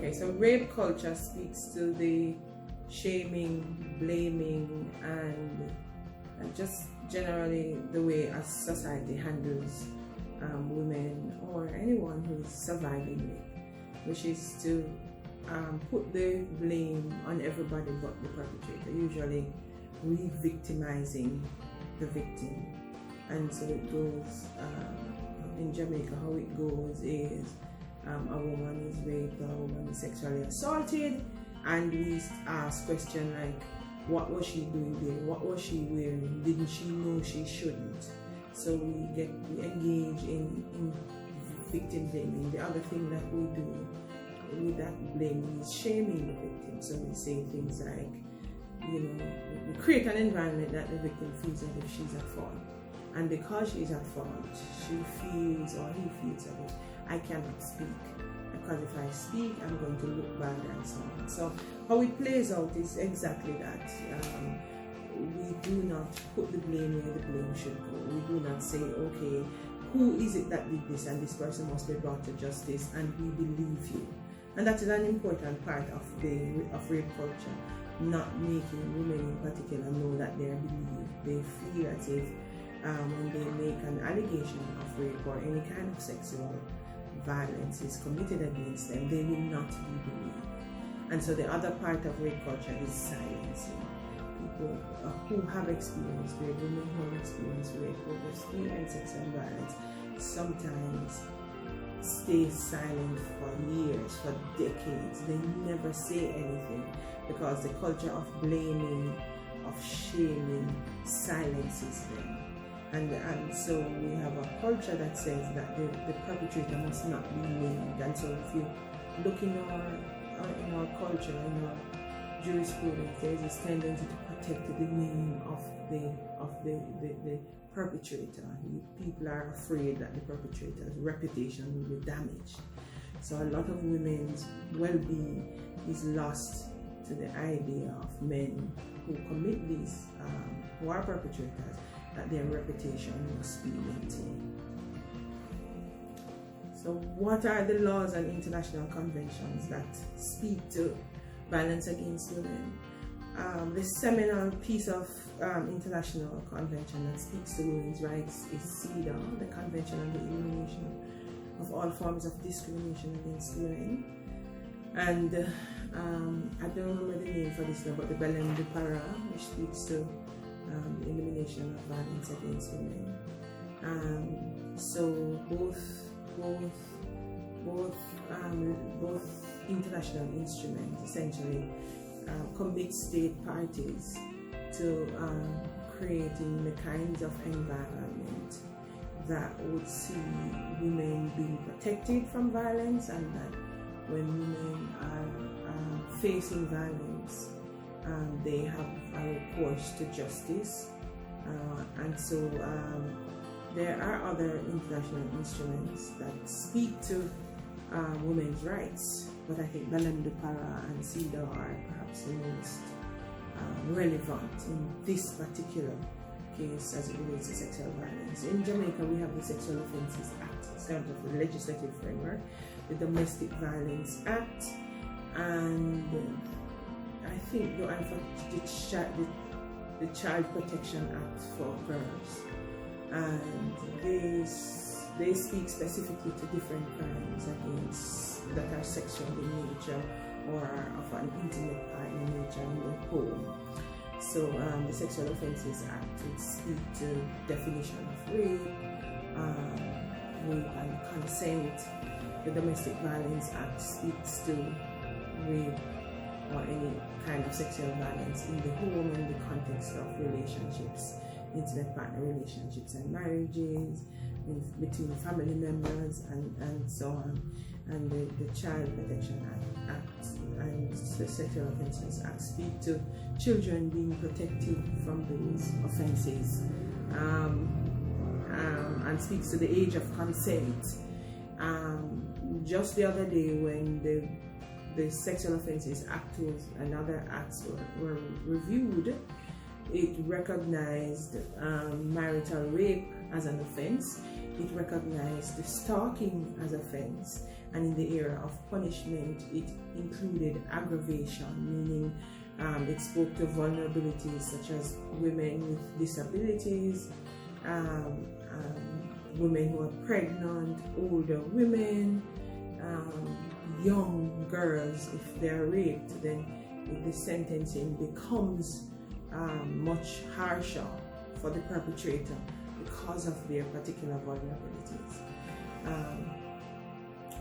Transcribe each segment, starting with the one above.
Okay, so rape culture speaks to the shaming, blaming, and just generally the way a society handles women or anyone who is surviving rape, which is to put the blame on everybody but the perpetrator, usually re-victimizing the victim. And so it goes, in Jamaica, how it goes is a woman is raped, a woman is sexually assaulted, and we ask questions like, what was she doing there? What was she wearing? Didn't she know she shouldn't? So we engage in victim blaming. The other thing that we do with that blaming is shaming the victim. So we say things like, we create an environment that the victim feels as if she's at fault. And because she's at fault, she feels, or he feels as if I cannot speak. Because if I speak, I'm going to look bad and so on. So how it plays out is exactly that. We do not put the blame where the blame should go. We do not say, okay, who is it that did this, and this person must be brought to justice, and we believe you. And that is an important part of rape culture, not making women in particular know that they are believed. They feel as if when they make an allegation of rape or any kind of sexual violence is committed against them, they will not be believed. And so the other part of rape culture is silencing. People who have experienced rape, women who have experienced rape, or experienced sexual violence, sometimes stay silent for years, for decades. They never say anything because the culture of blaming, of shaming, silences them. And so we have a culture that says that the perpetrator must not be named. And so if you look in our culture, in our jurisprudence, there is this tendency to protect the name of the perpetrator. People are afraid that the perpetrator's reputation will be damaged. So a lot of women's well-being is lost to the idea of men who commit these, who are perpetrators, that their reputation must be maintained. So what are the laws and international conventions that speak to violence against women? The seminal piece of international convention that speaks to women's rights is CEDAW, the Convention on the Elimination of All Forms of Discrimination Against Women. And I don't remember the name for this now, but the Belém do Pará, which speaks to the elimination of violence against women. So both international instruments essentially commit state parties to creating the kinds of environment that would see women being protected from violence, and that when women are facing violence, they have a recourse to justice. And so there are other international instruments that speak to women's rights, but I think Belém do Pará and CEDAW are perhaps the most relevant in this particular case as it relates to sexual violence. In Jamaica, we have the Sexual Offences Act in terms of the legislative framework, the Domestic Violence Act, and I think the Child Protection Act for girls, and they speak specifically to different crimes against that are sexual in nature or are of an intimate partner nature in the home. So the Sexual Offences Act would speak to definition of rape and consent. The Domestic Violence Act speaks to rape or any kind of sexual violence in the home in the context of relationships, intimate partner relationships and marriages, between family members and so on. And the Child Protection Act and the Sexual Offences Act speak to children being protected from those offences, and speaks to the age of consent. Just the other day, when the Sexual Offences Act and other acts were reviewed, It recognized marital rape as an offense. It recognized the stalking as offense. And in the area of punishment, it included aggravation, meaning it spoke to vulnerabilities such as women with disabilities, women who are pregnant, older women, young girls. If they are raped, then the sentencing becomes much harsher for the perpetrator because of their particular vulnerabilities.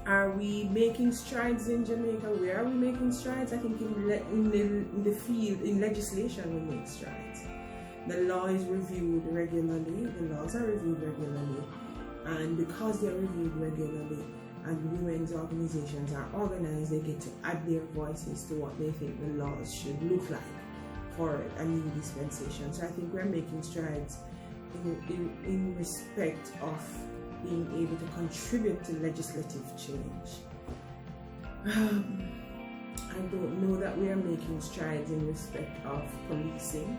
Are we making strides in Jamaica? Where are we making strides? I think in the field, in legislation, we make strides. The law is reviewed regularly. The laws are reviewed regularly. And because they're reviewed regularly and women's organizations are organized, they get to add their voices to what they think the laws should look like for a new dispensation. So I think we're making strides in respect of being able to contribute to legislative change. I don't know that we are making strides in respect of policing.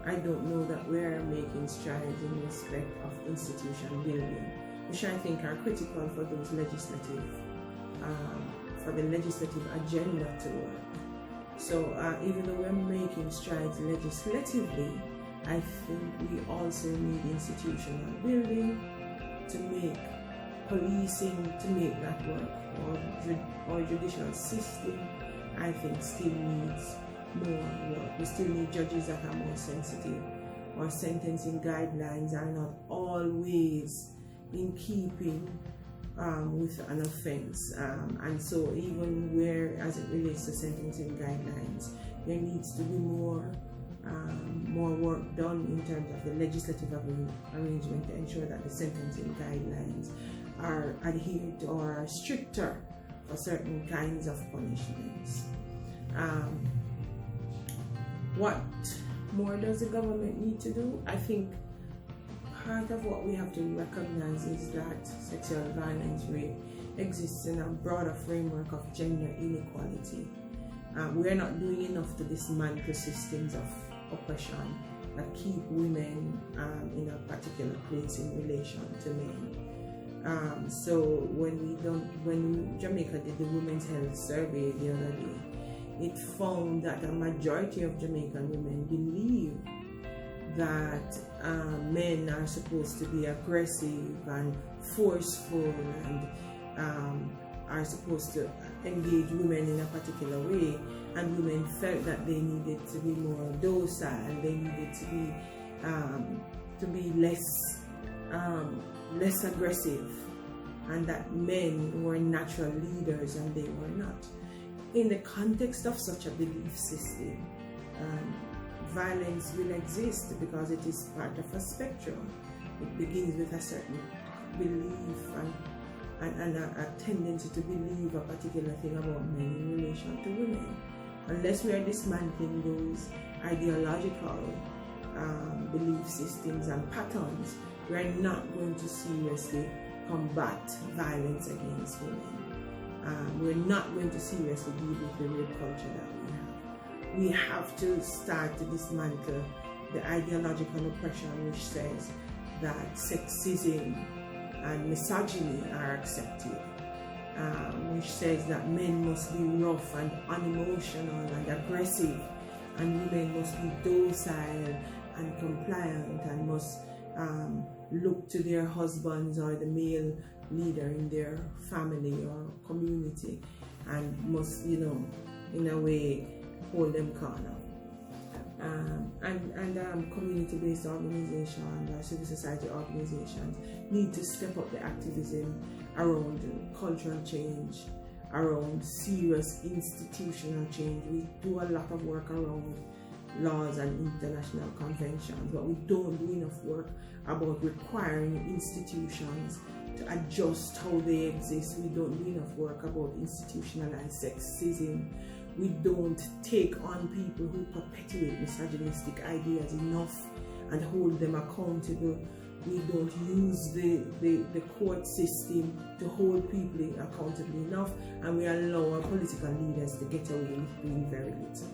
I don't know that we are making strides in respect of institution building, which I think are critical for those legislative, for the legislative agenda to work. So even though we're making strides legislatively, I think we also need institutional building to make policing, to make that work, or judicial system, I think still needs more work. We still need judges that are more sensitive. Our sentencing guidelines are not always in keeping with an offense, and so even where, as it relates to sentencing guidelines, there needs to be more work done in terms of the legislative arrangement to ensure that the sentencing guidelines are adhered to or are stricter for certain kinds of punishments. What more does the government need to do? I think part of what we have to recognize is that sexual violence, rape, exists in a broader framework of gender inequality. We are not doing enough to dismantle systems of oppression that keep women in a particular place in relation to men. So when Jamaica did the Women's Health Survey the other day, it found that a majority of Jamaican women believe that men are supposed to be aggressive and forceful and are supposed to engage women in a particular way, and women felt that they needed to be more docile, they needed to be less aggressive, and that men were natural leaders and they were not. In the context of such a belief system, violence will exist because it is part of a spectrum. It begins with a certain belief and a tendency to believe a particular thing about men in relation to women. Unless we are dismantling those ideological belief systems and patterns, we are not going to seriously combat violence against women. We're not going to seriously deal with the rape culture that we have. We have to start to dismantle the ideological oppression which says that sexism and misogyny are accepted, which says that men must be rough and unemotional and aggressive, and women must be docile and compliant and must look to their husbands or the male leader in their family or community and must, in a way, hold them corner. And community-based organizations or civil society organizations need to step up the activism around cultural change, around serious institutional change. We do a lot of work around laws and international conventions, but we don't do enough work about requiring institutions to adjust how they exist. We don't do enough work about institutionalized sexism. We don't take on people who perpetuate misogynistic ideas enough and hold them accountable. We don't use the court system to hold people accountable enough, and we allow our political leaders to get away with doing very little.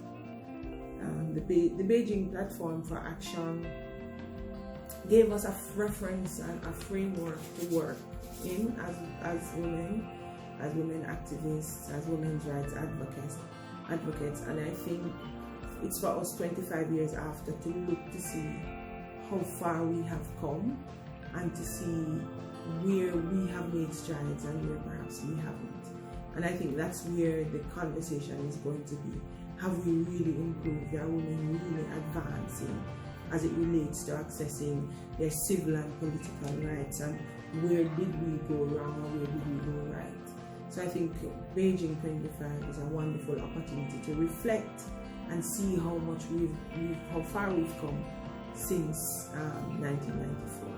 The Beijing Platform for Action gave us a reference and a framework to work in as women activists, as women's rights advocates, and I think it's for us 25 years after to look to see how far we have come and to see where we have made strides and where perhaps we haven't. And I think that's where the conversation is going to be. Have we really improved? Are women really advancing as it relates to accessing their civil and political rights? And where did we go wrong or where did we go right? So I think Beijing 25 is a wonderful opportunity to reflect and see how much how far we've come since 1994.